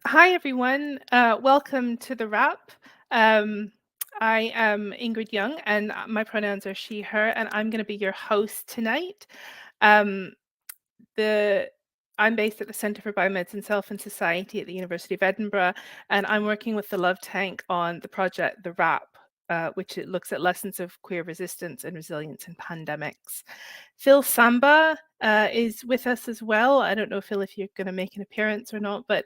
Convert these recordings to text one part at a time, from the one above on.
Hi, everyone. Welcome to the wrap. Um, I am Ingrid Young, and my pronouns are she, her, and I'm going to be your host tonight. Um, the I'm based at the Centre for Biomedicine, Self and Society at the University of Edinburgh, and I'm working with the Love Tank on the project The Wrap, which it looks at lessons of queer resistance and resilience in pandemics. Phil Samba is with us as well. I don't know, Phil, if you're going to make an appearance or not, but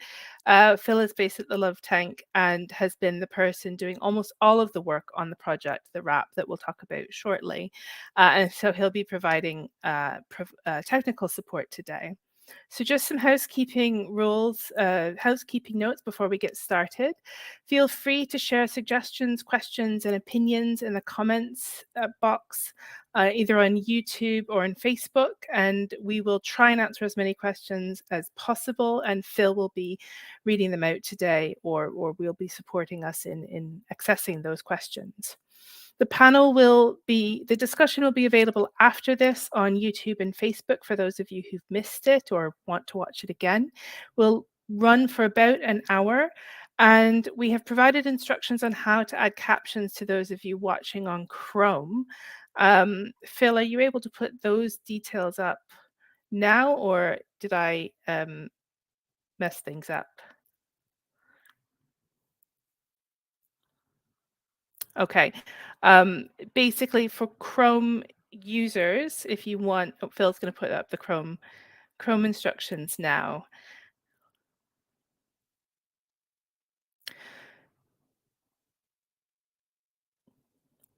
Phil is based at the Love Tank and has been the person doing almost all of the work on the project, The Wrap, that we'll talk about shortly. And so he'll be providing technical support today. So just some housekeeping rules, housekeeping notes before we get started. Feel free to share suggestions, questions, and opinions in the comments box, either on YouTube or on Facebook, and we will try and answer as many questions as possible, and Phil will be reading them out today, or will be supporting us in accessing those questions. The discussion will be available after this on YouTube and Facebook for those of you who've missed it or want to watch it again. We'll run for about an hour, and we have provided instructions on how to add captions to those of you watching on Chrome. Phil, are you able to put those details up now, or did I mess things up? Okay. Basically, for Chrome users, if you want, Phil's going to put up the Chrome instructions now.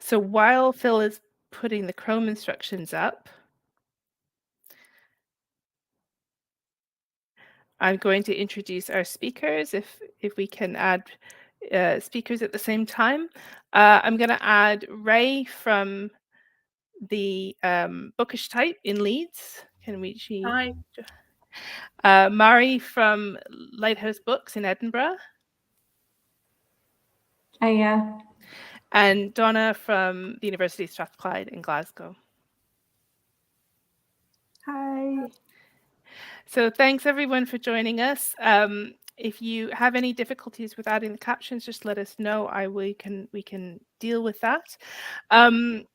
So while Phil is putting the Chrome instructions up, I'm going to introduce our speakers. If we can add speakers at the same time, I'm going to add Ray from the Bookish Type in Leeds. Can we? Hi. Mari from Lighthouse Books in Edinburgh. Yeah. And Donna from the University of Strathclyde in Glasgow. Hi. So thanks everyone for joining us. If you have any difficulties with adding the captions, just let us know. We can deal with that. And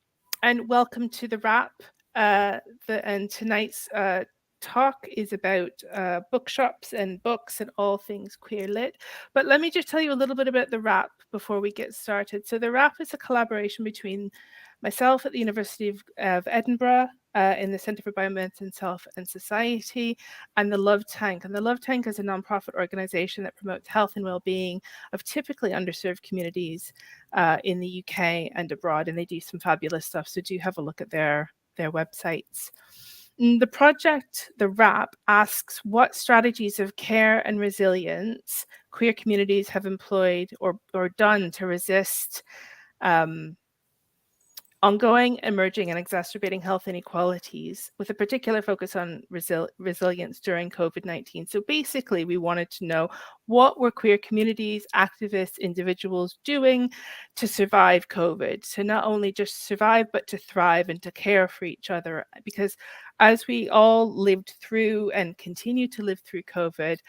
welcome to the wrap. And tonight's talk is about bookshops and books and all things queer lit. But let me just tell you a little bit about the wrap before we get started. So the wrap is a collaboration between myself at the University of Edinburgh in the Centre for Biomedicine, Self and Society, and the Love Tank. And the Love Tank is a nonprofit organization that promotes health and well-being of typically underserved communities in the UK and abroad, and they do some fabulous stuff. So do have a look at their websites. The project, The Wrap, asks what strategies of care and resilience queer communities have employed or done to resist ongoing, emerging, and exacerbating health inequalities, with a particular focus on resilience during COVID-19. So basically, we wanted to know what were queer communities, activists, individuals doing to survive COVID, to not only just survive, but to thrive and to care for each other. Because as we all lived through and continue to live through COVID,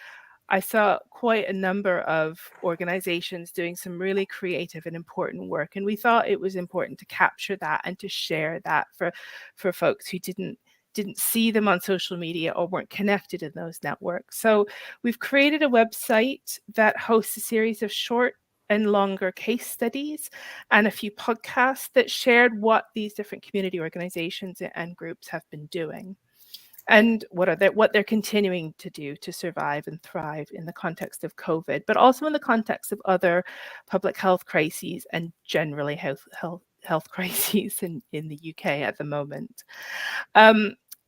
I saw quite a number of organizations doing some really creative and important work. And we thought it was important to capture that and to share that for folks who didn't see them on social media or weren't connected in those networks. So we've created a website that hosts a series of short and longer case studies and a few podcasts that shared what these different community organizations and groups have been doing, and what they're continuing to do to survive and thrive in the context of COVID, but also in the context of other public health crises and generally health crises in the UK at the moment.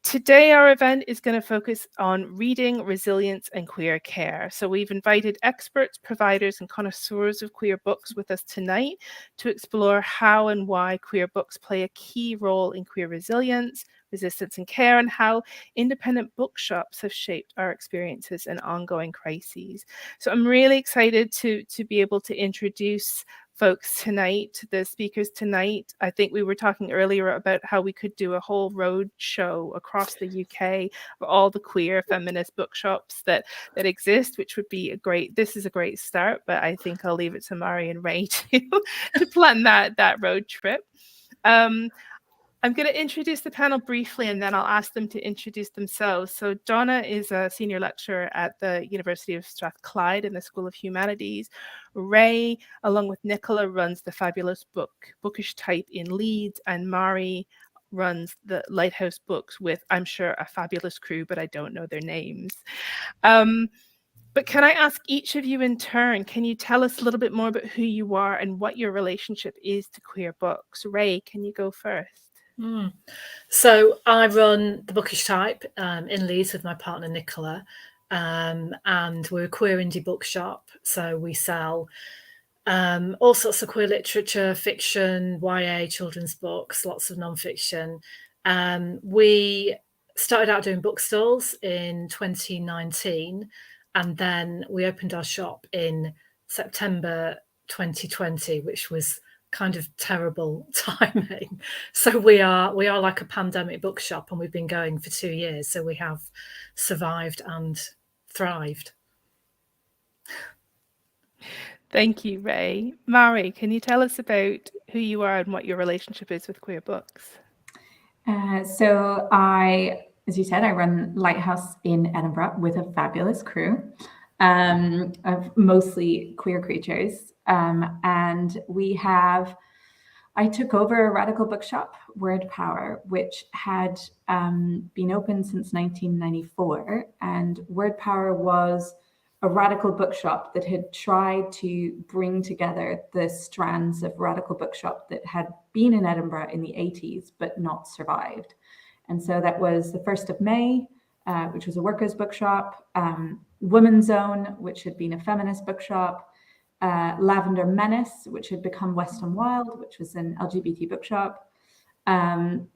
Today, our event is going to focus on reading, resilience, and queer care. So we've invited experts, providers, and connoisseurs of queer books with us tonight to explore how and why queer books play a key role in queer resilience, resistance, and care, and how independent bookshops have shaped our experiences and ongoing crises. So I'm really excited to be able to introduce folks tonight, the speakers tonight. I think we were talking earlier about how we could do a whole road show across the UK of all the queer feminist bookshops that exist, which would be this is a great start, but I think I'll leave it to Mari and Ray to plan that road trip. I'm going to introduce the panel briefly, and then I'll ask them to introduce themselves. So Donna is a senior lecturer at the University of Strathclyde in the School of Humanities. Ray, along with Nicola, runs the fabulous Bookish Type in Leeds, and Mari runs the Lighthouse Books with, I'm sure, a fabulous crew, but I don't know their names. But can I ask each of you in turn, can you tell us a little bit more about who you are and what your relationship is to queer books? Ray, can you go first? So I run the Bookish Type in Leeds with my partner Nicola, and we're a queer indie bookshop. So we sell all sorts of queer literature, fiction, YA, children's books, lots of non-fiction. We started out doing book-stalls in 2019, and then we opened our shop in September 2020, which was kind of terrible timing. So we are like a pandemic bookshop, and we've been going for 2 years. So we have survived and thrived. Thank you, Ray. Mari, can you tell us about who you are and what your relationship is with queer books? So I, as you said, I run Lighthouse in Edinburgh with a fabulous crew of mostly queer creatures. And I took over a radical bookshop, Word Power, which had been open since 1994. And Word Power was a radical bookshop that had tried to bring together the strands of radical bookshop that had been in Edinburgh in the 80s, but not survived. And so that was the 1st of May, which was a workers' bookshop, Women's Zone, which had been a feminist bookshop, Lavender Menace, which had become West and Wild, which was an LGBT bookshop. And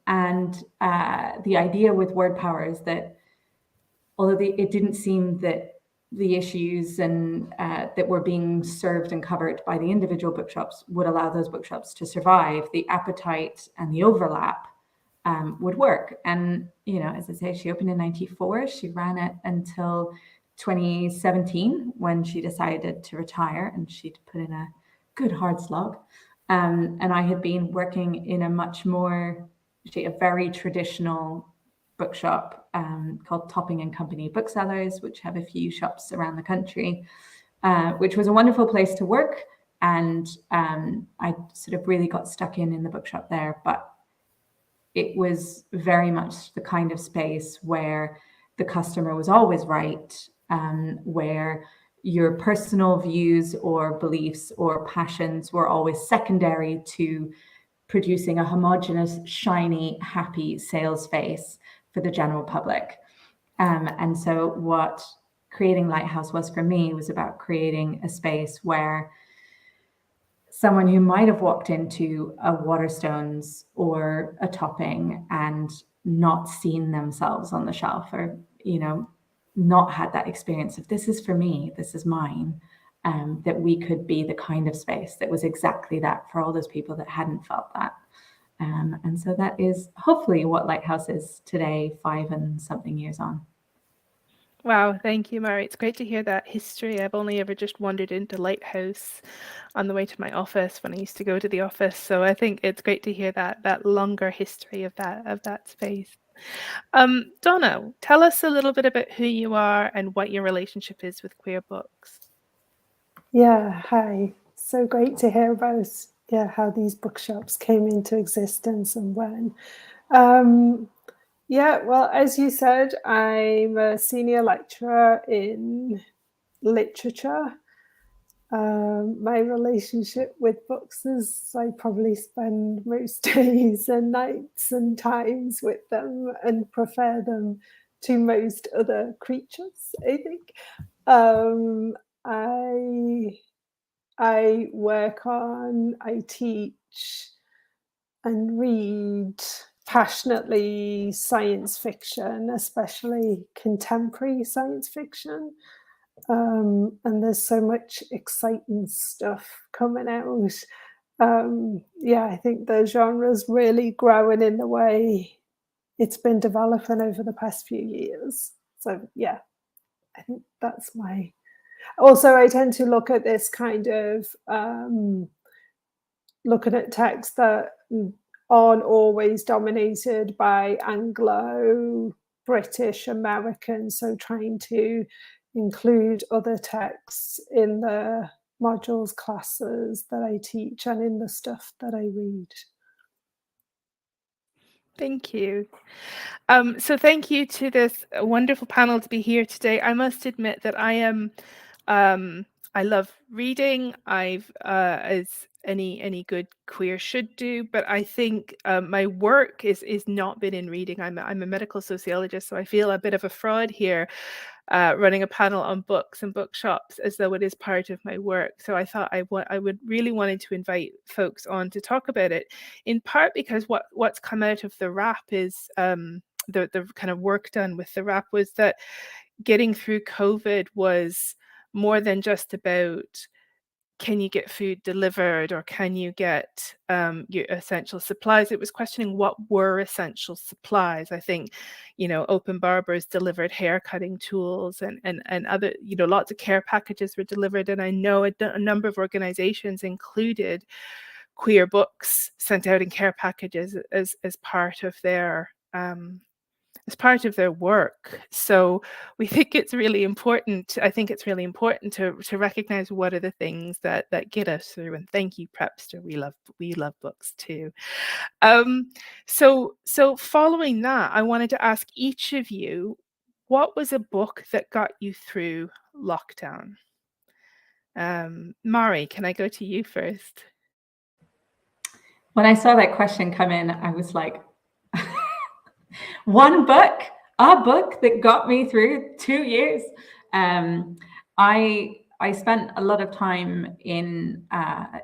the idea with Word Power is that although it didn't seem that the issues and that were being served and covered by the individual bookshops would allow those bookshops to survive, the appetite and the overlap would work. And, you know, as I say, she opened in 94. She ran it until 2017 when she decided to retire, and she'd put in a good hard slog. And I had been working in a very traditional bookshop called Topping and Company Booksellers, which have a few shops around the country, which was a wonderful place to work. And I sort of really got stuck in the bookshop there. But it was very much the kind of space where the customer was always right, where your personal views or beliefs or passions were always secondary to producing a homogenous, shiny, happy sales face for the general public. And so what creating Lighthouse was for me was about creating a space where someone who might have walked into a Waterstones or a Topping and not seen themselves on the shelf, or, you know, not had that experience of this is for me, this is mine, that we could be the kind of space that was exactly that for all those people that hadn't felt that. And so that is hopefully what Lighthouse is today, 5 and something years on. Wow, thank you, Mari. It's great to hear that history. I've only ever just wandered into Lighthouse on the way to my office when I used to go to the office. So I think it's great to hear that longer history of that space. Donna, tell us a little bit about who you are and what your relationship is with queer books. Yeah, hi. So great to hear about how these bookshops came into existence and when. Yeah, well, as you said, I'm a senior lecturer in literature. My relationship with books is I probably spend most days and nights and times with them and prefer them to most other creatures, I think. I work on, I teach and read passionately science fiction, especially contemporary science fiction. And there's so much exciting stuff coming out. Yeah, I think the genre's really growing in the way it's been developing over the past few years. So yeah, I think that's my... Also, I tend to look at this kind of looking at texts that aren't always dominated by Anglo, British, American, so trying to include other texts in the modules classes that I teach and in the stuff that I read. Thank you. So thank you to this wonderful panel to be here today. I must admit that I am, I love reading. I've, as any good queer should do, but I think my work is not been in reading. I'm a medical sociologist, so I feel a bit of a fraud here, running a panel on books and bookshops as though it is part of my work. So I thought I would really wanted to invite folks on to talk about it, in part because what's come out of the RAP is the kind of work done with the RAP was that getting through COVID was more than just about can you get food delivered or can you get your essential supplies. It was questioning what were essential supplies. I think, Open Barbers delivered hair cutting tools and other, lots of care packages were delivered. And I know a number of organizations included queer books sent out in care packages as part of their work. So we think it's really important. I think it's really important to recognize what are the things that get us through. And thank you, Prepster. We love books too. So following that, I wanted to ask each of you, what was a book that got you through lockdown? Mari, can I go to you first? When I saw that question come in, I was like, one book, a book that got me through 2 years. I spent a lot of time in,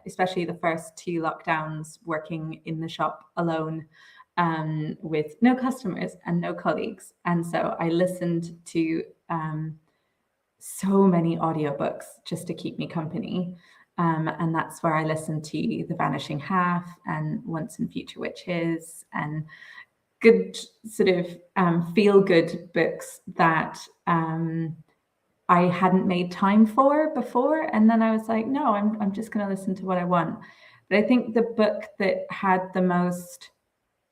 especially the first 2 lockdowns, working in the shop alone, with no customers and no colleagues. And so I listened to so many audiobooks just to keep me company. And that's where I listened to The Vanishing Half and Once and Future Witches and good sort of feel-good books that I hadn't made time for before. And then I was like, no, I'm just going to listen to what I want. But I think the book that had the most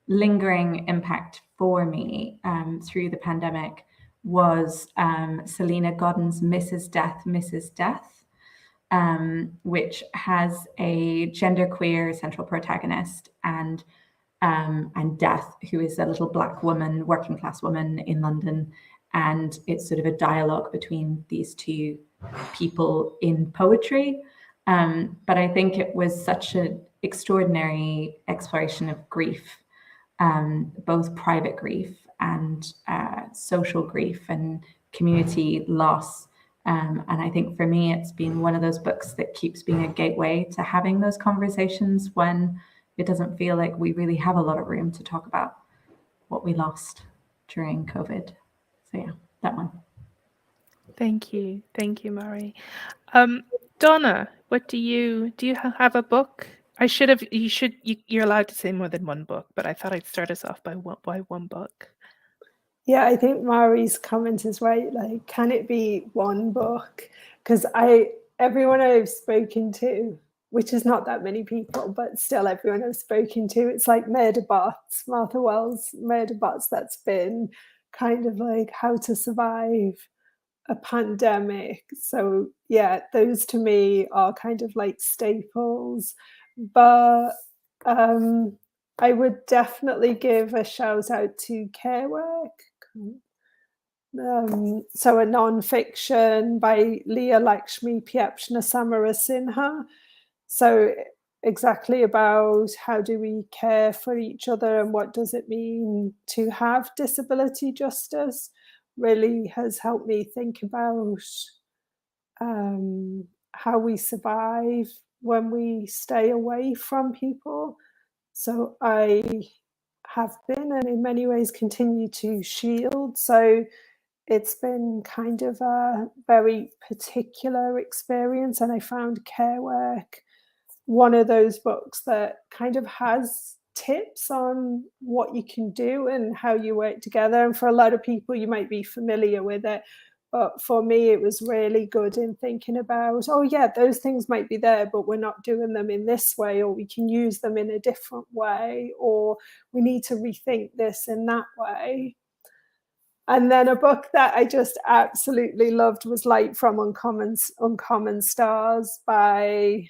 lingering impact for me through the pandemic was Selena Godden's Mrs. Death, Mrs. Death, which has a genderqueer central protagonist and Death, who is a little Black woman, working class woman in London. And it's sort of a dialogue between these two people in poetry. But I think it was such an extraordinary exploration of grief, both private grief and social grief and community loss. And I think for me, it's been one of those books that keeps being a gateway to having those conversations when it doesn't feel like we really have a lot of room to talk about what we lost during COVID. So yeah, that one. Thank you, Mari. Donna, what do you have a book? You're allowed to say more than one book, but I thought I'd start us off by one book. Yeah, I think Mari's comment is right. Like, can it be one book? Because everyone I've spoken to, which is not that many people, but still everyone I've spoken to, it's like Murder Bots, Martha Wells' Murder Bots, that's been kind of like how to survive a pandemic. So yeah, those to me are kind of like staples. But I would definitely give a shout out to Care Work. So a non-fiction by Leah Lakshmi Piepshna Samarasinha. So exactly about how do we care for each other and what does it mean to have disability justice really has helped me think about how we survive when we stay away from people. So I have been and in many ways continue to shield. So it's been kind of a very particular experience, and I found Care Work one of those books that kind of has tips on what you can do and how you work together. And for a lot of people, you might be familiar with it. But for me, it was really good in thinking about, oh, yeah, those things might be there, but we're not doing them in this way, or we can use them in a different way, or we need to rethink this in that way. And then a book that I just absolutely loved was Light from Uncommon Stars by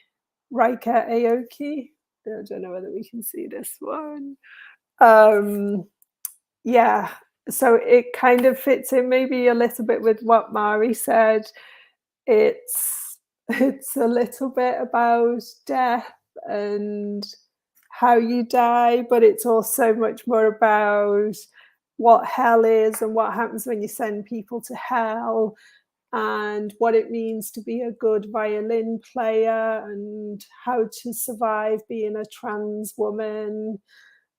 Rika Aoki. I don't know whether we can see this one. Yeah, so it kind of fits in maybe a little bit with what Mari said. It's a little bit about death and how you die, but it's also much more about what hell is and what happens when you send people to hell, and what it means to be a good violin player, and how to survive being a trans woman.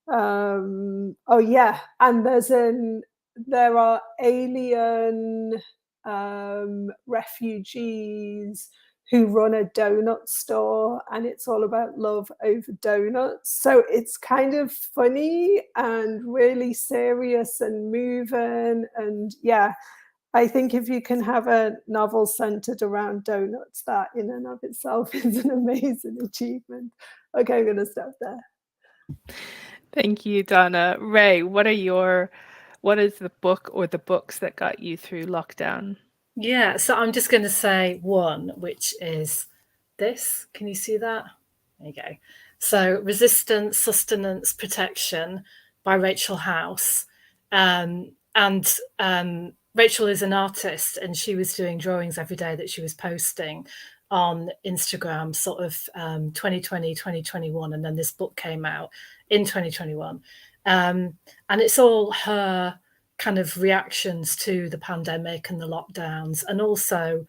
Oh yeah, and there are alien refugees who run a donut store, and it's all about love over donuts. So it's kind of funny and really serious and moving. And yeah, I think if you can have a novel centered around donuts, that in and of itself is an amazing achievement. Okay, I'm going to stop there. Thank you, Donna. Ray, what is the book or the books that got you through lockdown? Yeah, so I'm just going to say one, which is this. Can you see that? There you go. So, Resistance, Sustenance, Protection by Rachel House. And Rachel is an artist, and she was doing drawings every day that she was posting on Instagram, sort of 2020, 2021. And then this book came out in 2021. And it's all her kind of reactions to the pandemic and the lockdowns, and also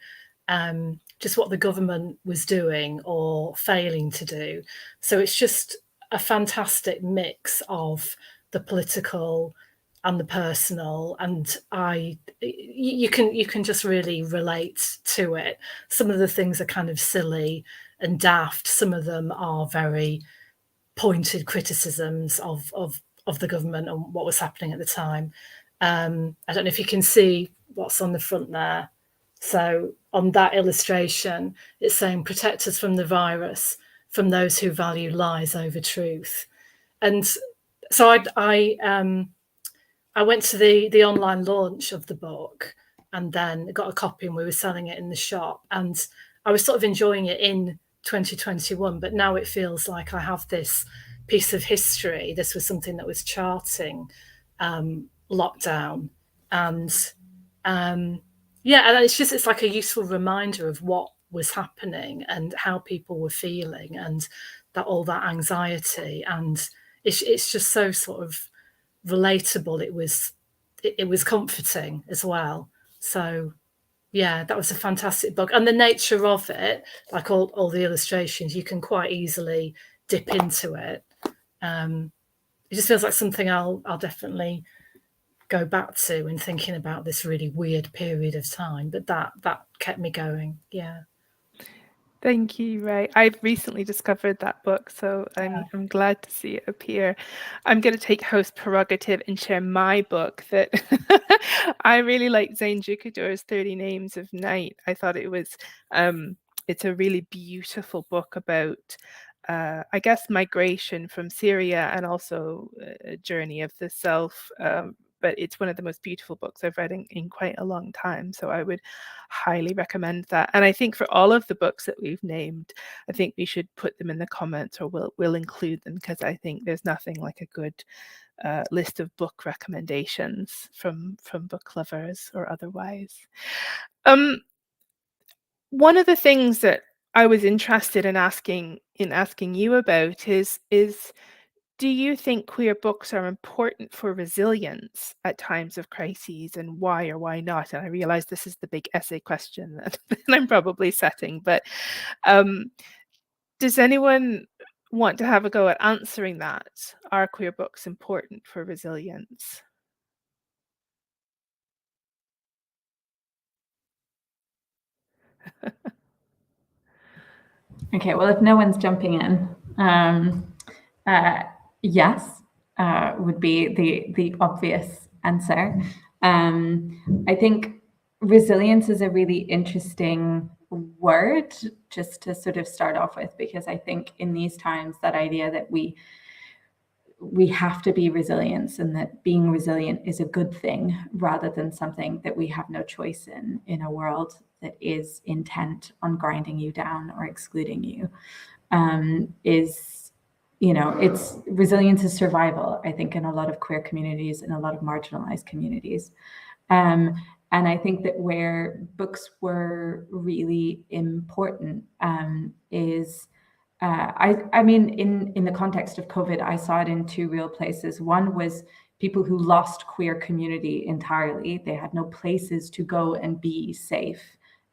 just what the government was doing or failing to do. So it's just a fantastic mix of the political and the personal, and you can just really relate to it. Some of the things are kind of silly and daft. Some of them are very pointed criticisms of the government and what was happening at the time. I don't know if you can see what's on the front there. So on that illustration, it's saying protect us from the virus, from those who value lies over truth. And so I went to the online launch of the book, and then got a copy, and we were selling it in the shop. And I was sort of enjoying it in 2021, but now it feels like I have this piece of history. This was something that was charting lockdown, and yeah, and it's like a useful reminder of what was happening and how people were feeling, and that all that anxiety, and it's just so sort of relatable. It was comforting as well. So yeah, that was a fantastic book, and the nature of it, like all the illustrations, you can quite easily dip into it. It just feels like something I'll definitely go back to in thinking about this really weird period of time. But that kept me going. Yeah. Thank you, Ray. I've recently discovered that book, so I'm glad to see it appear. I'm going to take host prerogative and share my book that I really like, Zane Jukador's 30 Names of Night. I thought it's a really beautiful book about, I guess, migration from Syria, and also a journey of the self. But it's one of the most beautiful books I've read in quite a long time. So I would highly recommend that. And I think for all of the books that we've named, I think we should put them in the comments, or we'll include them, because I think there's nothing like a good list of book recommendations from book lovers or otherwise. One of the things that I was interested in asking you about is do you think queer books are important for resilience at times of crises, and why or why not? And I realize this is the big essay question that I'm probably setting, but does anyone want to have a go at answering that? Are queer books important for resilience? Okay, well, if no one's jumping in, yes, would be the obvious answer. I think resilience is a really interesting word just to sort of start off with, because I think in these times, that idea that we have to be resilient, and that being resilient is a good thing rather than something that we have no choice in a world that is intent on grinding you down or excluding you, is, it's resilience is survival, I think, in a lot of queer communities and a lot of marginalized communities. And I think that where books were really important is, I mean, in the context of COVID, I saw it in two real places. One was people who lost queer community entirely. They had no places to go and be safe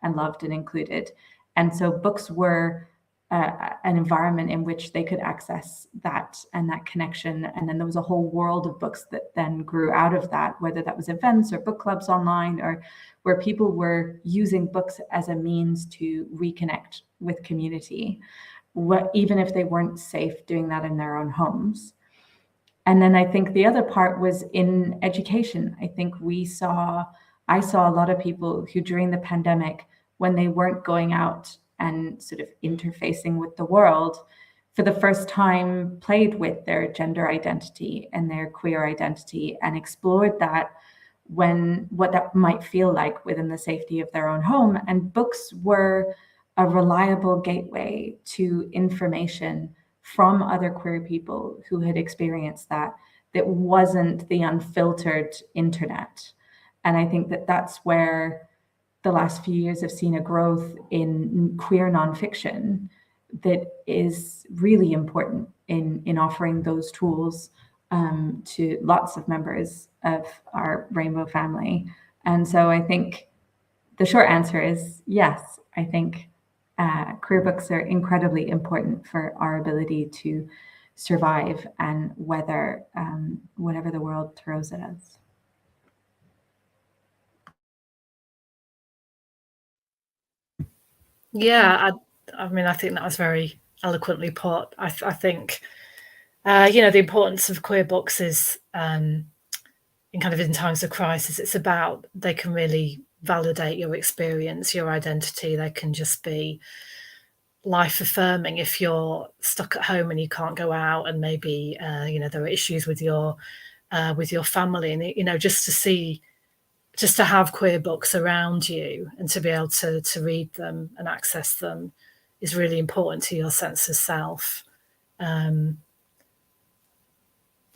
and loved and included. And so books were an environment in which they could access that and that connection. And then there was a whole world of books that then grew out of that, whether that was events or book clubs online, or where people were using books as a means to reconnect with community, even if they weren't safe doing that in their own homes. And then I think the other part was in education. I think I saw a lot of people who during the pandemic, when they weren't going out and sort of interfacing with the world, for the first time played with their gender identity and their queer identity and explored that, what that might feel like within the safety of their own home. And books were a reliable gateway to information from other queer people who had experienced that wasn't the unfiltered internet. And I think that that's where the last few years have seen a growth in queer nonfiction that is really important in offering those tools to lots of members of our rainbow family. And so I think the short answer is yes. I think queer books are incredibly important for our ability to survive and weather whatever the world throws at us. Yeah, I mean, I think that was very eloquently put. I think, the importance of queer books is in times of crisis, it's about, they can really validate your experience, your identity. They can just be life affirming if you're stuck at home and you can't go out, and maybe there are issues with your family, and just to have queer books around you and to be able to read them and access them is really important to your sense of self.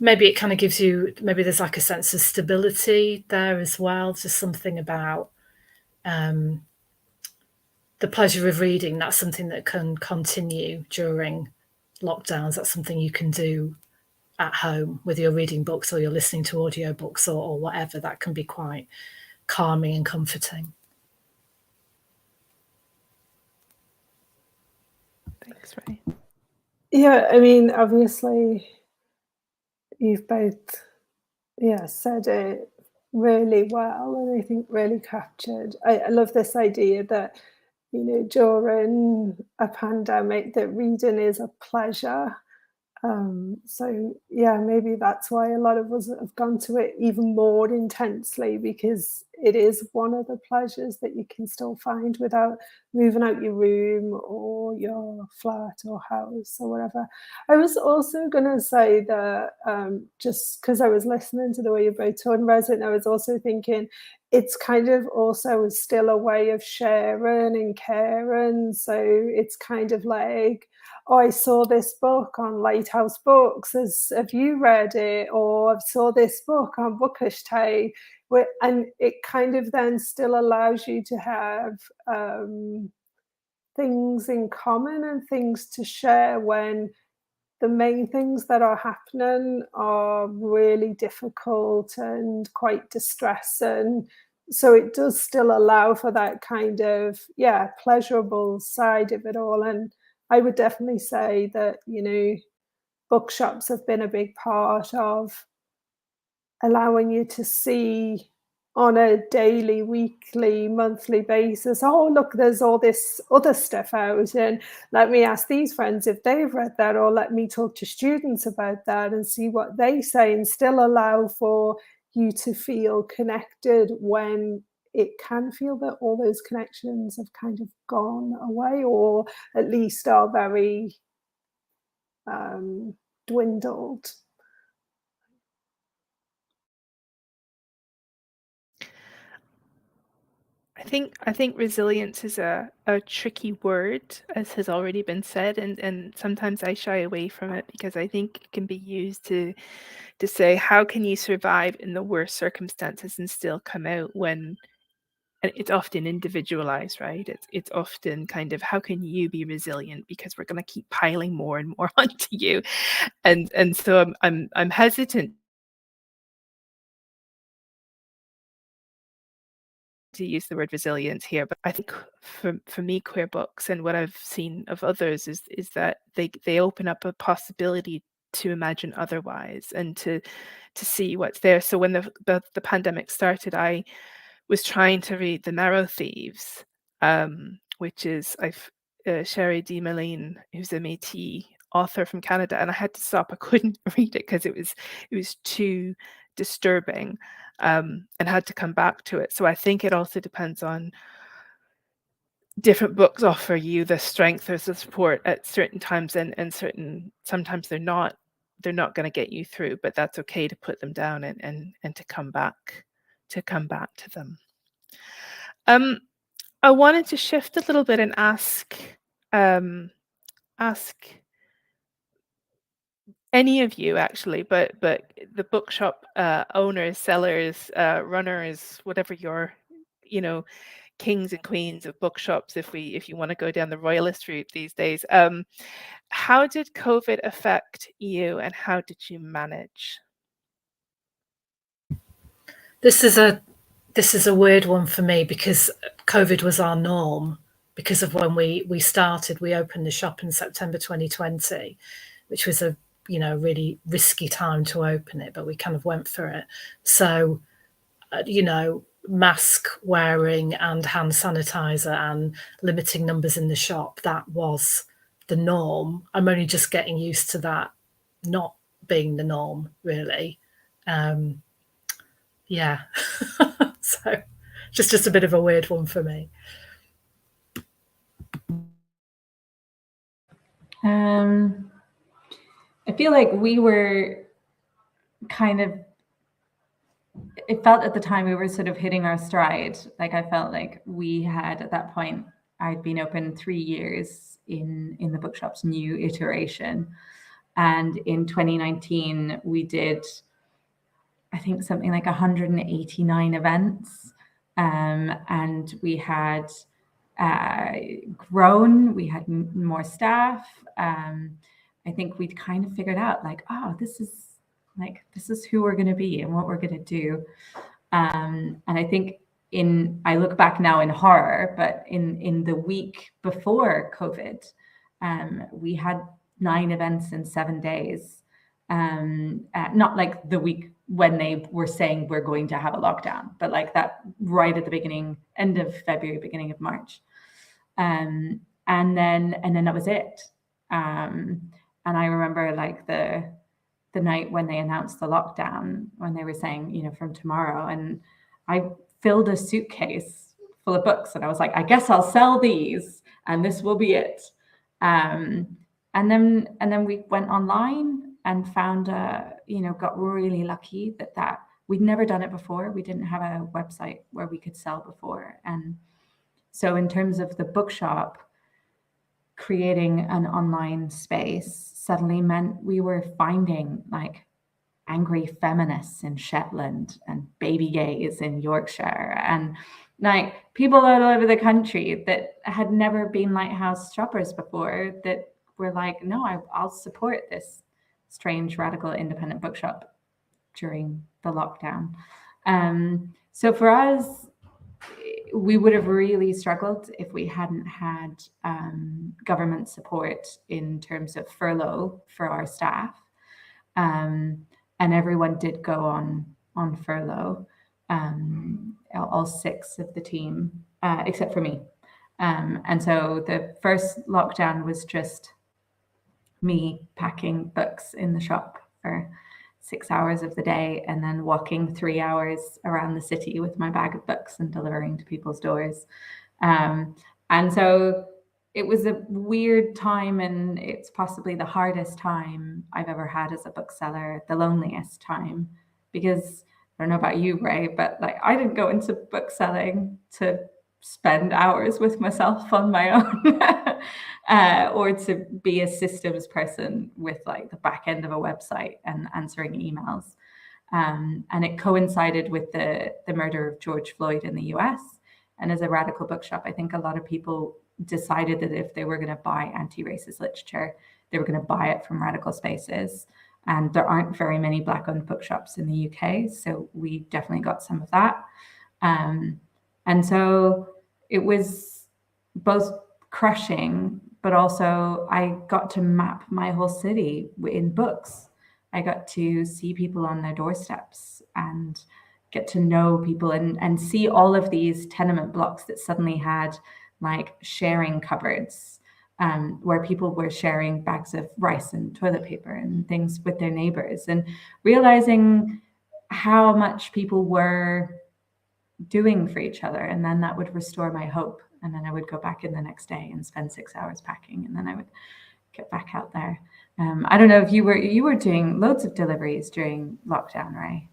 Maybe it kind of gives you, maybe there's like a sense of stability there as well. Just something about the pleasure of reading. That's something that can continue during lockdowns. That's something you can do at home, whether you're reading books or you're listening to audiobooks or whatever. That can be quite calming and comforting. Thanks, Ray. Yeah, I mean, obviously, you've both, said it really well, and I think really captured. I love this idea that, during a pandemic, that reading is a pleasure. So yeah, maybe that's why a lot of us have gone to it even more intensely, because it is one of the pleasures that you can still find without moving out your room or your flat or house or whatever. I was also going to say that just because I was listening to the way you both talked about it, and I was also thinking it's kind of also still a way of sharing and caring. So it's kind of like, oh, I saw this book on Lighthouse Books. Have you read it? Or I saw this book on Bookish Tay. And it kind of then still allows you to have things in common and things to share when the main things that are happening are really difficult and quite distressing. So it does still allow for that kind of, pleasurable side of it all. And I would definitely say that, bookshops have been a big part of allowing you to see on a daily, weekly, monthly basis, oh, look, there's all this other stuff out, and let me ask these friends if they've read that, or let me talk to students about that and see what they say, and still allow for you to feel connected when it can feel that all those connections have kind of gone away, or at least are very dwindled. I think resilience is a tricky word, as has already been said, and sometimes I shy away from it because I think it can be used to say, how can you survive in the worst circumstances and still come out when, and it's often individualized, right? It's often kind of, how can you be resilient because we're going to keep piling more and more onto you, and so I'm hesitant to use the word resilience here, but I think for me, queer books and what I've seen of others is that they open up a possibility to imagine otherwise and to see what's there. So when the pandemic started, I was trying to read The Marrow Thieves, which is Sherry D. Moline, who's a Métis author from Canada, and I had to stop. I couldn't read it because it was too disturbing, and had to come back to it. So I think it also depends on different books offer you the strength or the support at certain times, and sometimes they're not going to get you through, but that's okay to put them down and to come back to them. I wanted to shift a little bit and ask any of you actually, but the bookshop owners, sellers, runners, whatever your, kings and queens of bookshops, if you want to go down the royalist route these days. How did COVID affect you, and how did you manage? This is a weird one for me because COVID was our norm. Because of when we started, we opened the shop in September 2020, which was a really risky time to open it, but we kind of went for it. So, mask wearing and hand sanitizer and limiting numbers in the shop, that was the norm. I'm only just getting used to that not being the norm, really. Yeah. So just a bit of a weird one for me. I feel like we were kind of, it felt at the time we were sort of hitting our stride. Like I felt like we had, at that point, I'd been open 3 years in the bookshop's new iteration. And in 2019, we did, I think, something like 189 events. And we had grown, we had more staff. I think we'd kind of figured out like, oh, this is who we're going to be and what we're going to do. And I think I look back now in horror, but in the week before COVID, we had 9 events in 7 days. Not like the week when they were saying we're going to have a lockdown, but like that right at the beginning, end of February, beginning of March. And then that was it. And I remember like the night when they announced the lockdown, when they were saying, from tomorrow, and I filled a suitcase full of books and I was like, I guess I'll sell these and this will be it. And then we went online and found, got really lucky that we'd never done it before. We didn't have a website where we could sell before. And so in terms of the bookshop, creating an online space suddenly meant we were finding like angry feminists in Shetland and baby gays in Yorkshire and like people all over the country that had never been Lighthouse shoppers before that were like, no, I'll support this strange radical independent bookshop during the lockdown. So for us, we would have really struggled if we hadn't had government support in terms of furlough for our staff. And everyone did go on furlough. all 6 of the team, except for me. And so the first lockdown was just me packing books in the shop for 6 hours of the day, and then walking 3 hours around the city with my bag of books and delivering to people's doors. And so it was a weird time, and it's possibly the hardest time I've ever had as a bookseller, the loneliest time, because I don't know about you, Ray, but like I didn't go into bookselling to spend hours with myself on my own or to be a systems person with like the back end of a website and answering emails. And it coincided with the murder of George Floyd in the US. And as a radical bookshop, I think a lot of people decided that if they were going to buy anti-racist literature, they were going to buy it from radical spaces. And there aren't very many Black-owned bookshops in the UK, so we definitely got some of that. And so it was both crushing, but also I got to map my whole city in books. I got to see people on their doorsteps and get to know people and see all of these tenement blocks that suddenly had like sharing cupboards, where people were sharing bags of rice and toilet paper and things with their neighbors, and realizing how much people were doing for each other. And then that would restore my hope. And then I would go back in the next day and spend 6 hours packing, and then I would get back out there. I don't know if you were doing loads of deliveries during lockdown, Ray?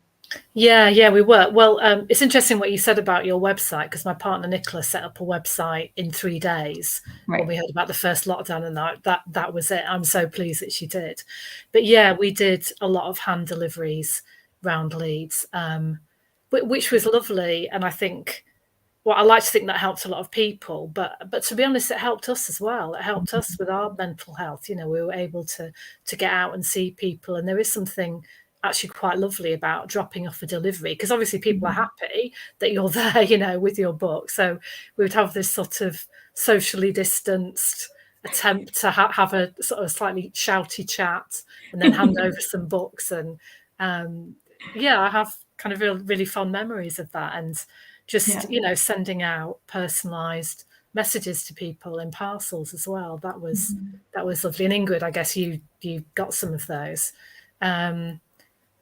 Yeah, we were. Well, it's interesting what you said about your website, because my partner Nicola set up a website in 3 days when we heard about the first lockdown, and that was it. I'm so pleased that she did. But yeah, we did a lot of hand deliveries round Leeds, which was lovely. And I think, well, I like to think that helped a lot of people, but to be honest, it helped us as well. It helped us with our mental health. You know, we were able to get out and see people, and there is something actually quite lovely about dropping off a delivery, because obviously people are happy that you're there, you know, with your book. So we would have this sort of socially distanced attempt to have a sort of slightly shouty chat and then hand over some books. And yeah, I have kind of really fond memories of that. And just, you know, sending out personalized messages to people in parcels as well. That was lovely. And Ingrid, I guess you got some of those.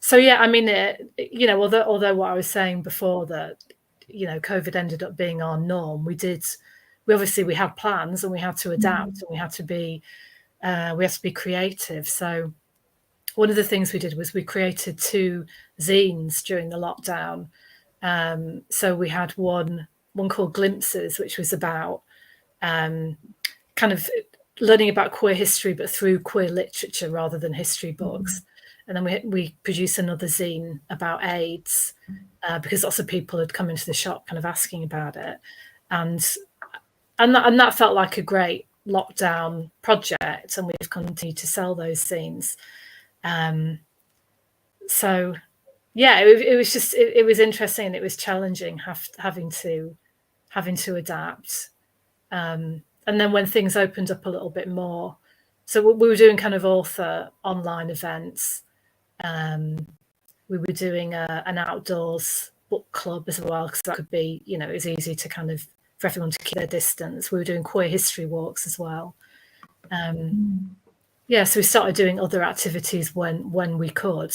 So yeah, I mean, you know, although what I was saying before, that, you know, COVID ended up being our norm, we obviously had plans, and we had to adapt, and we had to be creative. So one of the things we did was we created 2 zines during the lockdown. So we had one called Glimpses, which was about kind of learning about queer history, but through queer literature rather than history books. And then we produced another zine about AIDS, because lots of people had come into the shop kind of asking about it, and that felt like a great lockdown project, and we've continued to sell those zines. So yeah, it was just it was interesting, and it was challenging having to adapt. And then when things opened up a little bit more, so we were doing kind of author online events. We were doing an outdoors book club as well, because that could be, you know, it's easy to kind of for everyone to keep their distance. We were doing queer history walks as well. Yeah, so we started doing other activities when we could.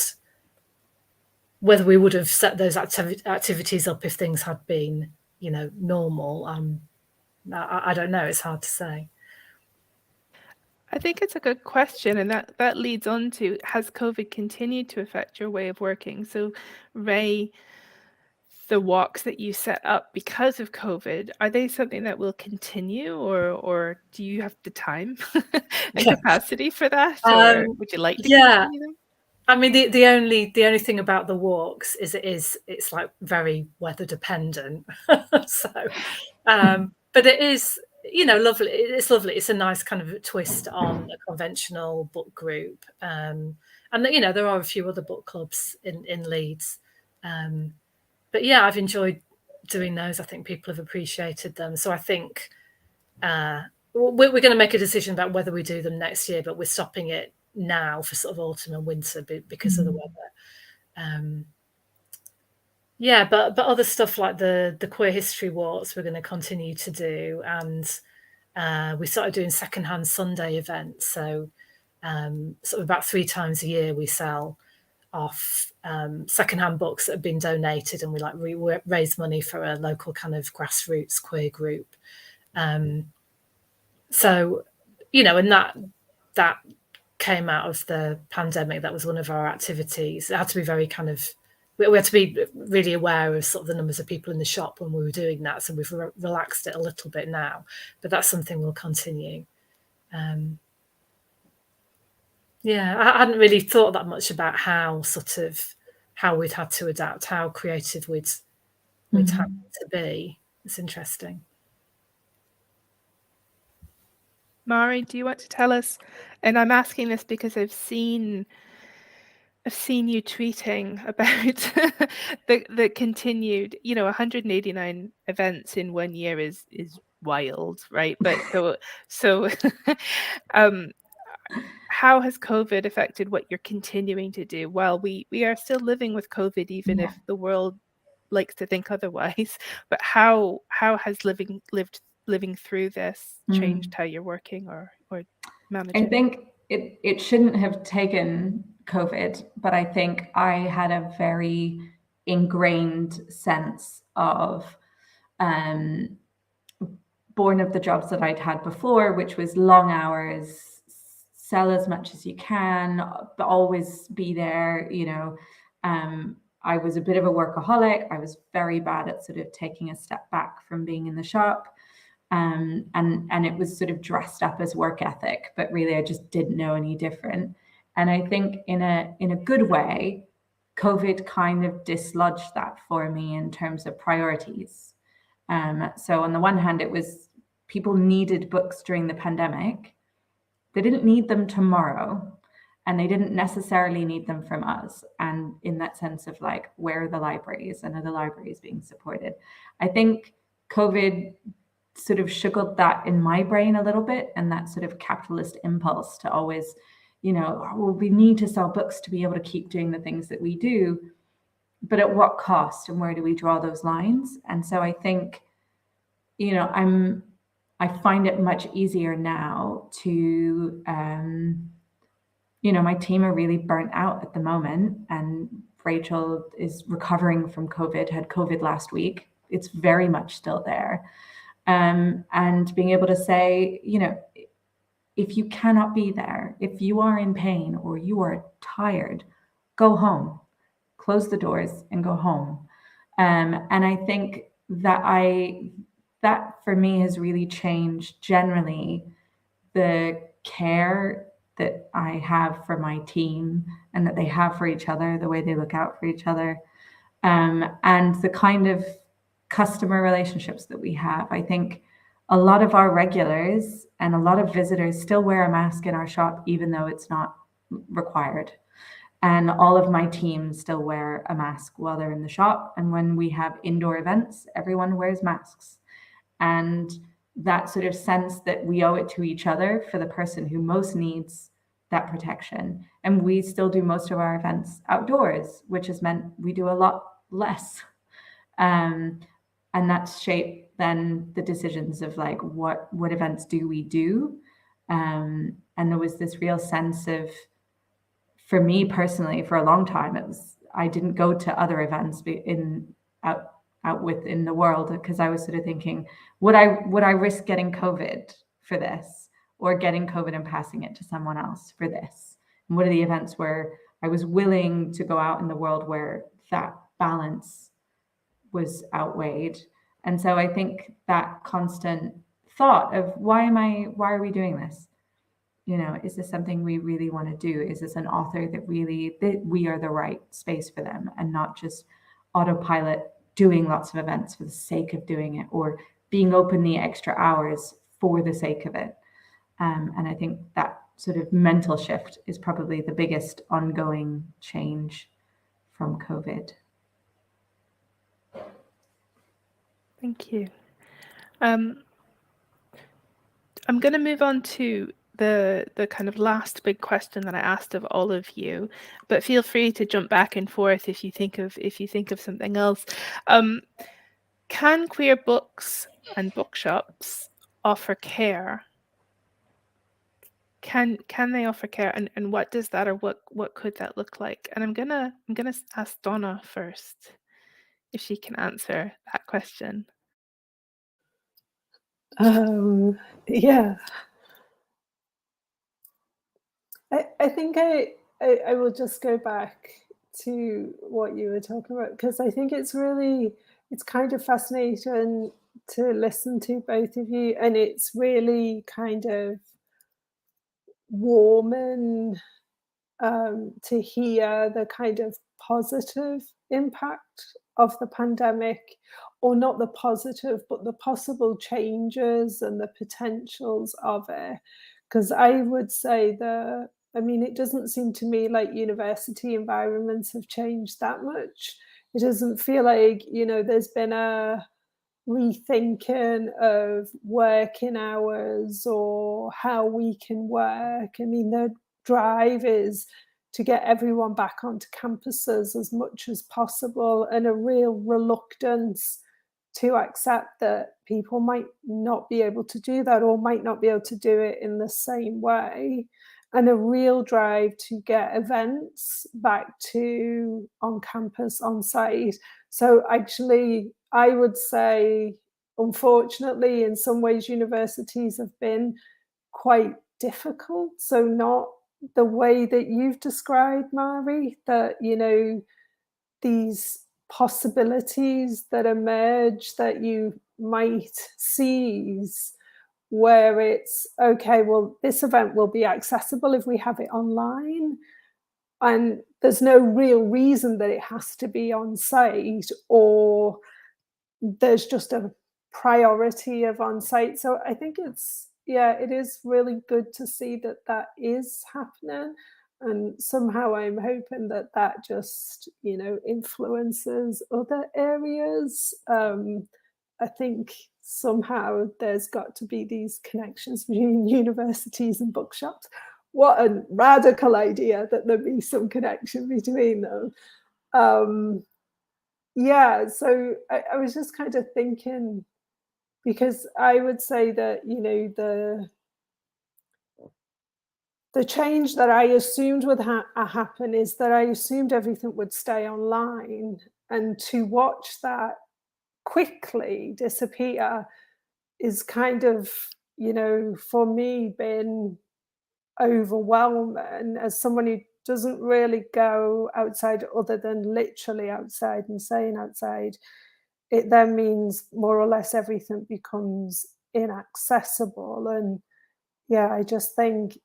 Whether we would have set those activities up if things had been, you know, normal, I don't know. It's hard to say. I think it's a good question, and that leads on to, has COVID continued to affect your way of working? So, Ray, the walks that you set up because of COVID, are they something that will continue, or do you have the time and capacity for that, or would you like to continue them? I mean, the only thing about the walks is it's like very weather dependent. So, but it is, you know, lovely. It's lovely. It's a nice kind of twist on a conventional book group. And you know, there are a few other book clubs in Leeds. But yeah, I've enjoyed doing those. I think people have appreciated them. So I think we're going to make a decision about whether we do them next year, but we're stopping it now for sort of autumn and winter because of the weather. Yeah, but other stuff like the queer history walks we're going to continue to do, and we started doing secondhand Sunday events. So sort of about 3 times a year we sell off secondhand books that have been donated, and we raise money for a local kind of grassroots queer group. So, and that came out of the pandemic. That was one of our activities. It had to be very kind of, we had to be really aware of sort of the numbers of people in the shop when we were doing that. So we've relaxed it a little bit now, but that's something we'll continue. Yeah, I hadn't really thought that much about how we'd had to adapt, how creative we'd had to be. It's interesting. Mari, do you want to tell us? And I'm asking this because I've seen you tweeting about the continued, 189 events in 1 year is wild, right? But so how has COVID affected what you're continuing to do? Well, we are still living with COVID, even if the world likes to think otherwise. But how has living through this changed how you're working or managing? I think it shouldn't have taken COVID, but I think I had a very ingrained sense of born of the jobs that I'd had before, which was long hours, sell as much as you can, but always be there. I was a bit of a workaholic. I was very bad at sort of taking a step back from being in the shop. And it was sort of dressed up as work ethic, but really I just didn't know any different. And I think in a good way, COVID kind of dislodged that for me in terms of priorities. So on the one hand, it was people needed books during the pandemic. They didn't need them tomorrow, and they didn't necessarily need them from us. And in that sense of like, where are the libraries and are the libraries being supported? I think COVID sort of sugared that in my brain a little bit, and that sort of capitalist impulse to always, well, we need to sell books to be able to keep doing the things that we do, but at what cost, and where do we draw those lines? And so I think, I find it much easier now to, my team are really burnt out at the moment, and Rachel is recovering from COVID, had COVID last week. It's very much still there. And being able to say, if you cannot be there, if you are in pain or you are tired, go home, close the doors and go home. And I think that for me has really changed generally the care that I have for my team and that they have for each other, the way they look out for each other, and the kind of customer relationships that we have. I think a lot of our regulars and a lot of visitors still wear a mask in our shop, even though it's not required. And all of my team still wear a mask while they're in the shop. And when we have indoor events, everyone wears masks. And that sort of sense that we owe it to each other for the person who most needs that protection. And we still do most of our events outdoors, which has meant we do a lot less. And that's shaped then the decisions of like, what events do we do? And there was this real sense of, for me personally, for a long time, I didn't go to other events out within the world, because I was sort of thinking, would I risk getting COVID for this, or getting COVID and passing it to someone else for this? And what are the events where I was willing to go out in the world where that balance was outweighed? And so I think that constant thought of why are we doing this? Is this something we really want to do? Is this an author that we are the right space for them, and not just autopilot doing lots of events for the sake of doing it, or being open the extra hours for the sake of it? And I think that sort of mental shift is probably the biggest ongoing change from COVID. Thank you. I'm going to move on to the kind of last big question that I asked of all of you, but feel free to jump back and forth if you think of something else. Can queer books and bookshops offer care? Can they offer care, and what does that, or what could that look like? And I'm gonna ask Donna first if she can answer that question. Yeah, I think I will just go back to what you were talking about, because I think it's kind of fascinating to listen to both of you, and it's really kind of warming to hear the kind of positive impact of the pandemic, or not the positive, but the possible changes and the potentials of it. Because I would say it doesn't seem to me like university environments have changed that much. It doesn't feel like, there's been a rethinking of working hours or how we can work. The drive is to get everyone back onto campuses as much as possible, and a real reluctance to accept that people might not be able to do that, or might not be able to do it in the same way, and a real drive to get events back to on campus, on site. So actually, I would say, unfortunately, in some ways, universities have been quite difficult. So not the way that you've described, Mari, that, these possibilities that emerge that you might seize, where it's, okay, well, this event will be accessible if we have it online, and there's no real reason that it has to be on site, or there's just a priority of on site. So I think it is really good to see that is happening. And somehow I'm hoping that just, influences other areas. I think somehow there's got to be these connections between universities and bookshops. What a radical idea that there be some connection between them. So I was just kind of thinking, because I would say that, the change that I assumed would happen is that I assumed everything would stay online, and to watch that quickly disappear is kind of, for me, been overwhelming, as someone who doesn't really go outside other than literally outside and saying outside. It then means more or less everything becomes inaccessible. And I just think,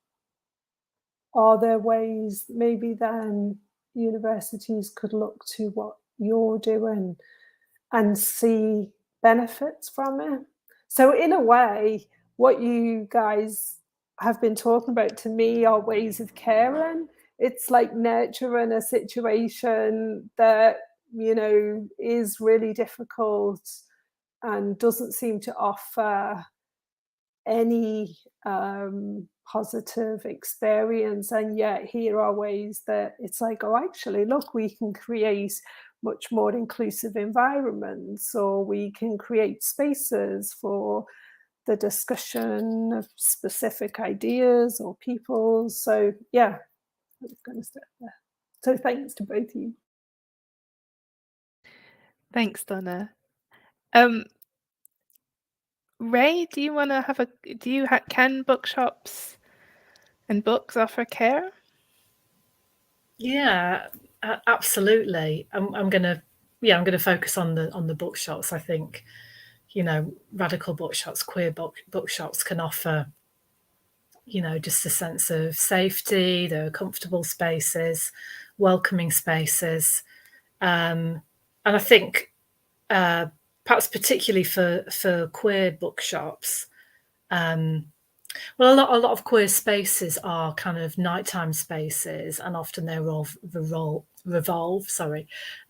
are there ways maybe then universities could look to what you're doing and see benefits from it? So in a way, what you guys have been talking about to me are ways of caring. It's like nurturing a situation that, is really difficult and doesn't seem to offer any positive experience, and yet here are ways that it's like, oh, actually, look, we can create much more inclusive environments, or we can create spaces for the discussion of specific ideas or people. So I'm going to start there. So thanks to both of you. Thanks, Donna. Ray, do you want to can bookshops and books offer care? Yeah, absolutely. I'm gonna focus on the bookshops. I think, radical bookshops, queer bookshops can offer, just a sense of safety. They're comfortable spaces, welcoming spaces, and I think perhaps particularly for queer bookshops. Well, a lot of queer spaces are kind of nighttime spaces, and often they revolve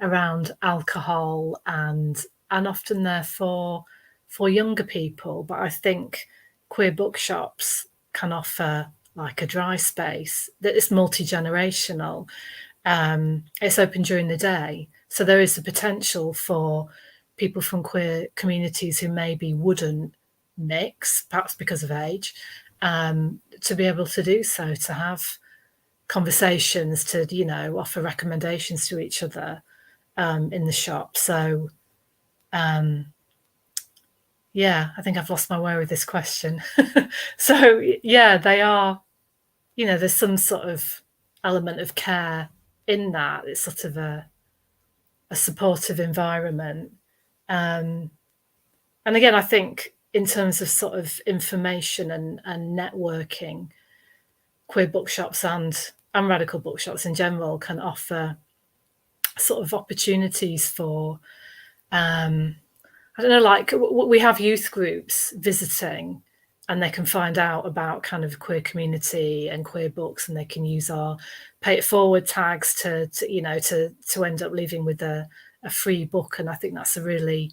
around alcohol, and often they're for younger people. But I think queer bookshops can offer like a dry space that is multi-generational. It's open during the day, so there is the potential for people from queer communities who maybe wouldn't mix, perhaps because of age, to be able to do so, to have conversations, to, you know, offer recommendations to each other in the shop. So yeah, I think I've lost my way with this question. So yeah, they are, you know, there's some sort of element of care in that. It's sort of a supportive environment. And again, I think in terms of sort of information and networking, queer bookshops and radical bookshops in general can offer sort of opportunities for, I don't know, like we have youth groups visiting, and they can find out about kind of queer community and queer books, and they can use our pay it forward tags to you know, to end up leaving with a free book. And I think that's a really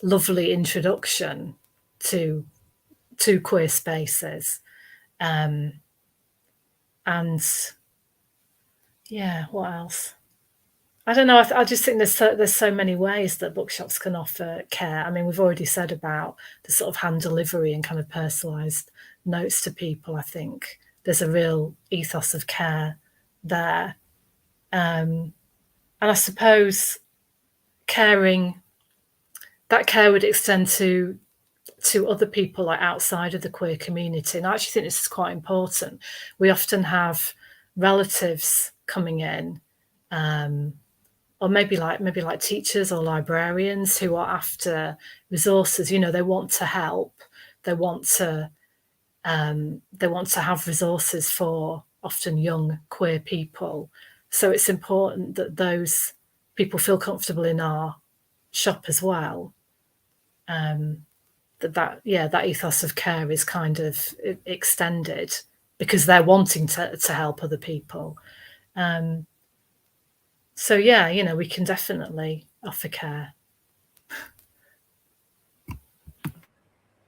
lovely introduction to queer spaces. And yeah, what else? I don't know. I just think there's so many ways that bookshops can offer care. I mean, we've already said about the sort of hand delivery and kind of personalised notes to people. I think there's a real ethos of care there, and I suppose that care would extend to other people, like outside of the queer community. And I actually think this is quite important. We often have relatives coming in, or maybe like teachers or librarians who are after resources. You know, they want to help. They want to have resources for often young queer people. So it's important that those people feel comfortable in our shop as well. That ethos of care is kind of extended because they're wanting to help other people. So yeah, you know, we can definitely offer care.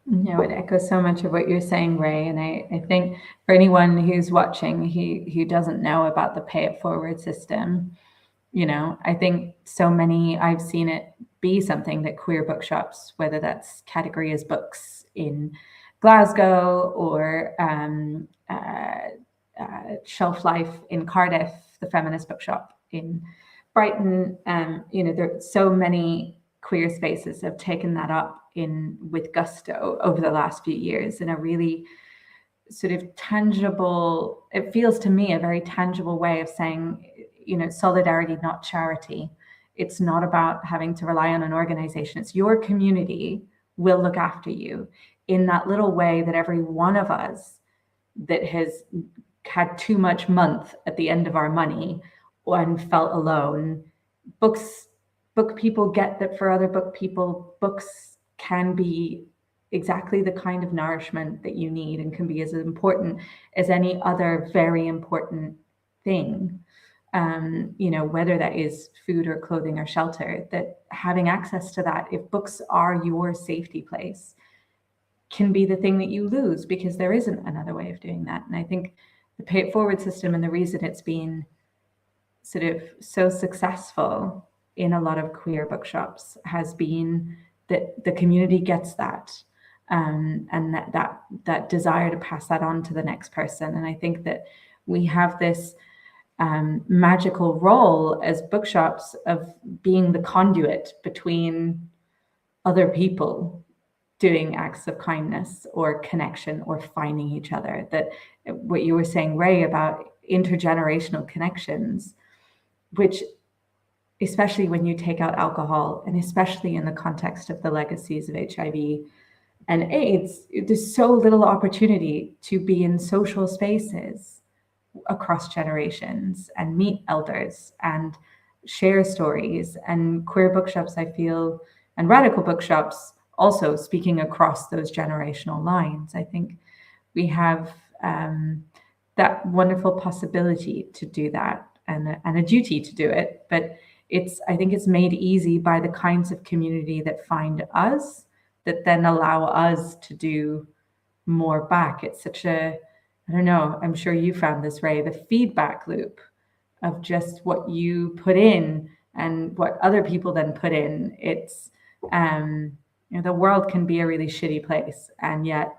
You know, it echoes so much of what you're saying, Ray. And I think for anyone who's watching who doesn't know about the pay it forward system, you know, I think so many, I've seen it be something that queer bookshops, whether that's category as books in Glasgow or Shelf Life in Cardiff, the feminist bookshop in Brighton, you know, there are so many queer spaces have taken that up with gusto over the last few years in a really sort of tangible, it feels to me a very tangible way of saying, you know, solidarity, not charity. It's not about having to rely on an organization. It's your community will look after you in that little way that every one of us that has had too much month at the end of our money and felt alone. Book people get that for other book people, books can be exactly the kind of nourishment that you need and can be as important as any other very important thing. You know, whether that is food or clothing or shelter, that having access to that, if books are your safety place, can be the thing that you lose because there isn't another way of doing that. And I think the pay it forward system and the reason it's been sort of so successful in a lot of queer bookshops has been that the community gets that, and that desire to pass that on to the next person. And I think that we have this magical role as bookshops of being the conduit between other people doing acts of kindness or connection or finding each other. That what you were saying, Ray, about intergenerational connections, which especially when you take out alcohol and especially in the context of the legacies of HIV and AIDS, there's so little opportunity to be in social spaces across generations and meet elders and share stories. And queer bookshops, I feel, and radical bookshops also speaking across those generational lines. I think we have that wonderful possibility to do that and a duty to do it. But I think it's made easy by the kinds of community that find us, that then allow us to do more back. It's such a, I don't know, I'm sure you found this, Ray, the feedback loop of just what you put in and what other people then put in. It's, the world can be a really shitty place. And yet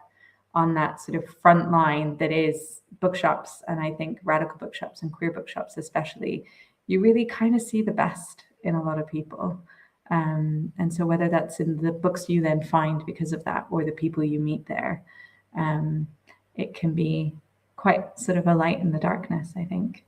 on that sort of front line that is bookshops, and I think radical bookshops and queer bookshops especially, you really kind of see the best in a lot of people. And so whether that's in the books you then find because of that, or the people you meet there, it can be quite sort of a light in the darkness, I think.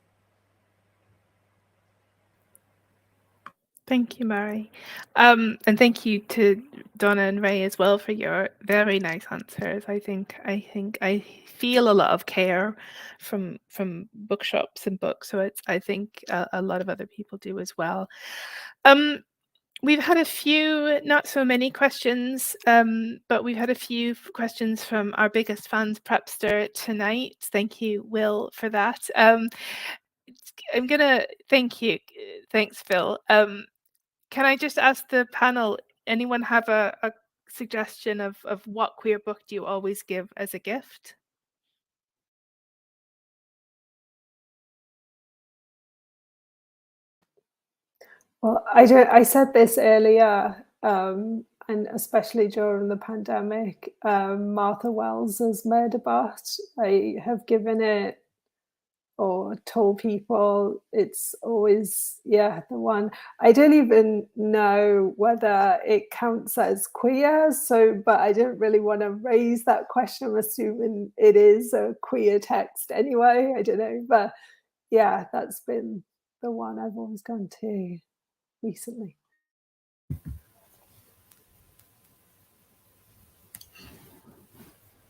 Thank you, Mary. And thank you to Donna and Ray as well for your very nice answers. I think I feel a lot of care from bookshops and books. So I think a lot of other people do as well. We've had a few, not so many questions, but we've had a few questions from our biggest fans, Prepster, tonight. Thank you, Will, for that. I'm gonna thank you. Thanks, Phil. Can I just ask the panel, anyone have a suggestion of what queer book do you always give as a gift? Well, I said this earlier, and especially during the pandemic, Martha Wells's Murderbot. I have given it or told people it's always, the one. I don't even know whether it counts as queer, but I don't really want to raise that question. I'm assuming it is a queer text anyway. I don't know, but yeah, that's been the one I've always gone to recently.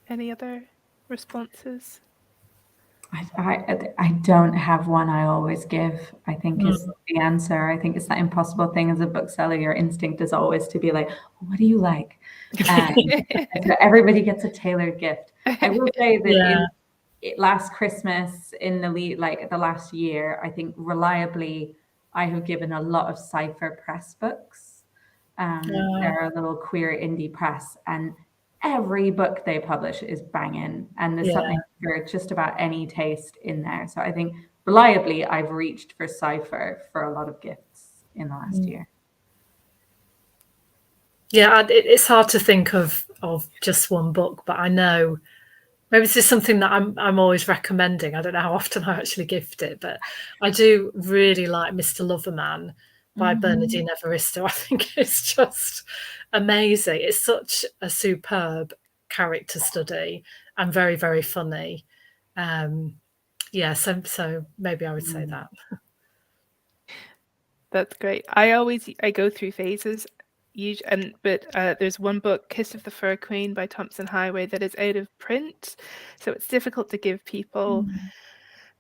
Any other responses? I don't have one I always give, I think is the answer. I think it's that impossible thing as a bookseller. Your instinct is always to be like, what do you like? Everybody gets a tailored gift. I will say that last Christmas, in the last year, I think reliably, I have given a lot of Cypher Press books. They're a little queer indie press, and every book they publish is banging, and there's something for just about any taste in there. So I think reliably I've reached for Cypher for a lot of gifts in the last year. Yeah, it's hard to think of just one book, but I know maybe this is something that I'm always recommending. I don't know how often I actually gift it, but I do really like Mr. Loverman by Bernardine Evaristo. I think it's just amazing. It's such a superb character study and very, very funny. So maybe I would say that. That's great. I go through phases. But there's one book, Kiss of the Fur Queen by Thompson Highway, that is out of print. So it's difficult to give people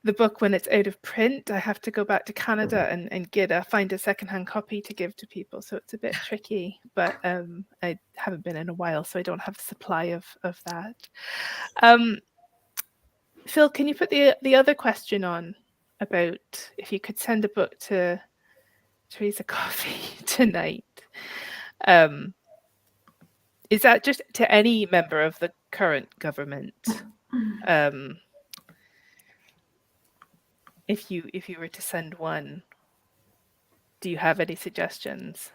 the book when it's out of print. I have to go back to Canada and find a secondhand copy to give to people. So it's a bit tricky, but I haven't been in a while, so I don't have the supply of that. Phil, can you put the other question on about if you could send a book to Theresa Coffey tonight? Is that just to any member of the current government? If you were to send one, do you have any suggestions?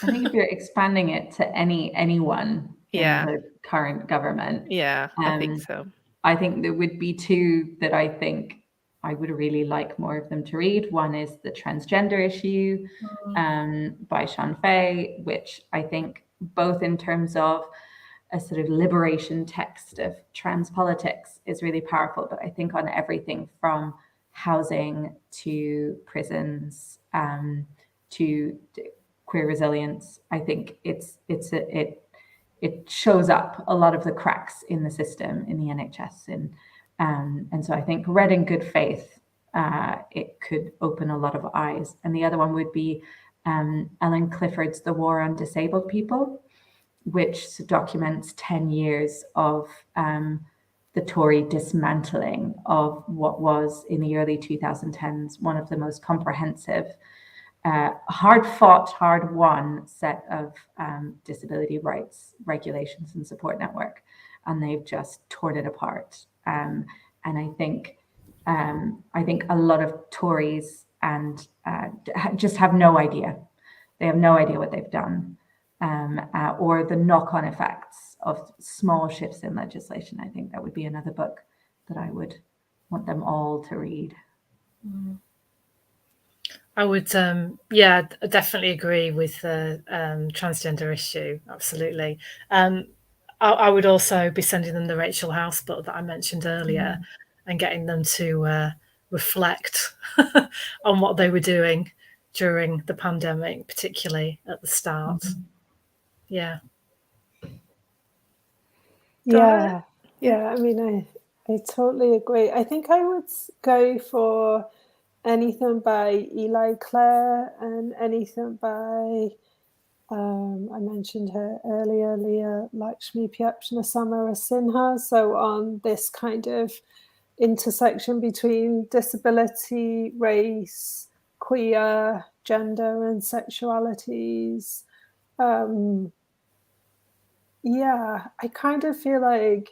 I think if you're expanding it to anyone in the current government, I think so. I think there would be two that I think I would really like more of them to read. One is the transgender issue by Sean Fay, which I think both in terms of a sort of liberation text of trans politics is really powerful, but I think on everything from housing to prisons to queer resilience, I think it shows up a lot of the cracks in the system, in the NHS, and so I think read in good faith, it could open a lot of eyes. And the other one would be Ellen Clifford's The War on Disabled People, which documents 10 years of the Tory dismantling of what was in the early 2010s one of the most comprehensive hard-fought, hard-won set of disability rights regulations and support network, and they've just torn it apart. And I think a lot of Tories and just have no idea. They have no idea what they've done, or the knock-on effects of small shifts in legislation. I think that would be another book that I would want them all to read. I would, definitely agree with the transgender issue. Absolutely. I would also be sending them the Rachel House book that I mentioned earlier, and getting them to reflect on what they were doing during the pandemic, particularly at the start. Yeah. Yeah. I mean, I totally agree. I think I would go for anything by Eli Clare and anything by, I mentioned her earlier, Leah Lakshmi Pyapshnasamara Sinha. So on this kind of intersection between disability, race, queer, gender, and sexualities. I kind of feel like,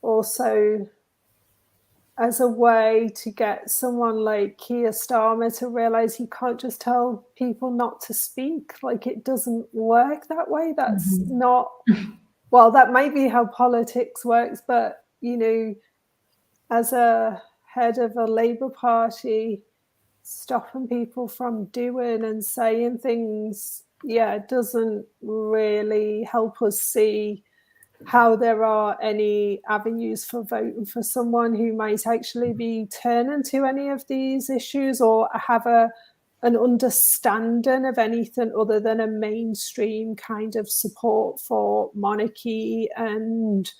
also as a way to get someone like Keir Starmer to realize he can't just tell people not to speak. Like, it doesn't work that way. That's not, well, that might be how politics works, but, as a head of a Labour Party, stopping people from doing and saying things, doesn't really help us see how there are any avenues for voting for someone who might actually be turning to any of these issues or have an understanding of anything other than a mainstream kind of support for monarchy and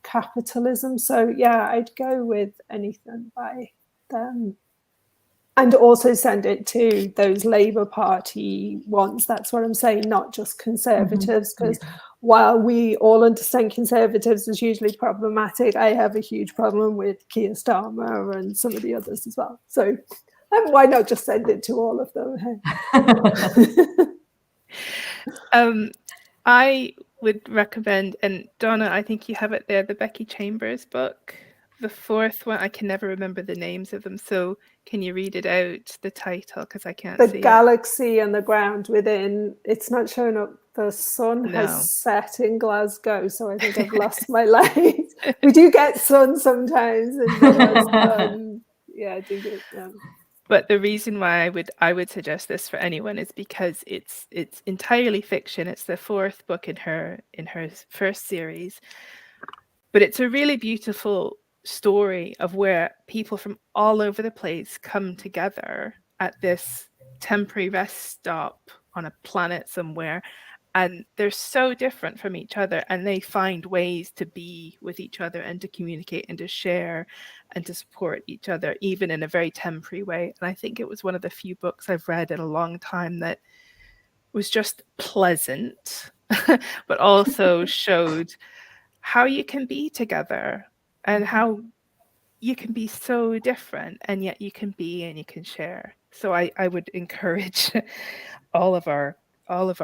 capitalism. So I'd go with anything by them. And also send it to those Labour Party ones. That's what I'm saying, not just Conservatives, because while we all understand Conservatives is hugely problematic, I have a huge problem with Keir Starmer and some of the others as well. So why not just send it to all of them? I would recommend, and Donna, I think you have it there, the Becky Chambers book. The fourth one, I can never remember the names of them. So can you read it out, the title? Because I can't see it. The Galaxy and the Ground Within. It's not showing up. The sun has set in Glasgow, so I think I've lost my light. We do get sun sometimes. And But the reason why I would suggest this for anyone is because it's entirely fiction. It's the fourth book in her first series, but it's a really beautiful story of where people from all over the place come together at this temporary rest stop on a planet somewhere, and they're so different from each other, and they find ways to be with each other and to communicate and to share and to support each other, even in a very temporary way. And I think it was one of the few books I've read in a long time that was just pleasant but also showed how you can be together and how you can be so different, and yet you can be and you can share. So I would encourage all of our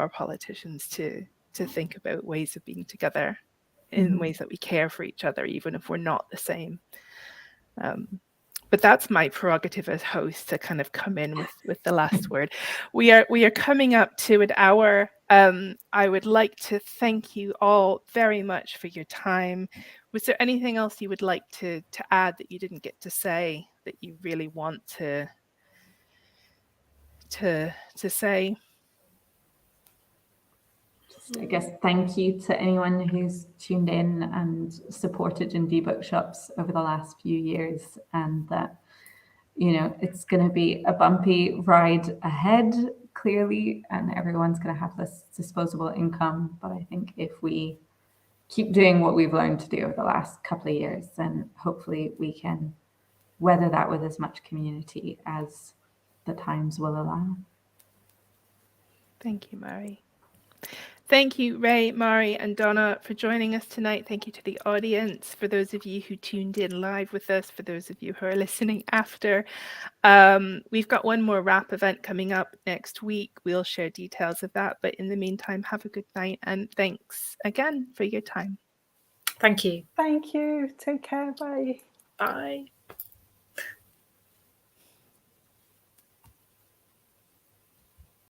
politicians to think about ways of being together in ways that we care for each other, even if we're not the same. But that's my prerogative as host, to kind of come in with the last word. We are coming up to an hour. I would like to thank you all very much for your time. Was there anything else you would like to add that you didn't get to say that you really want to say? I guess thank you to anyone who's tuned in and supported Indie Bookshops over the last few years, and that, it's going to be a bumpy ride ahead, clearly, and everyone's going to have this disposable income. But I think if we keep doing what we've learned to do over the last couple of years, then hopefully we can weather that with as much community as the times will allow. Thank you, Mary. Thank you, Ray, Mari, and Donna, for joining us tonight. Thank you to the audience, for those of you who tuned in live with us, for those of you who are listening after. We've got one more wrap event coming up next week. We'll share details of that. But in the meantime, have a good night, and thanks again for your time. Thank you. Thank you. Take care. Bye. Bye.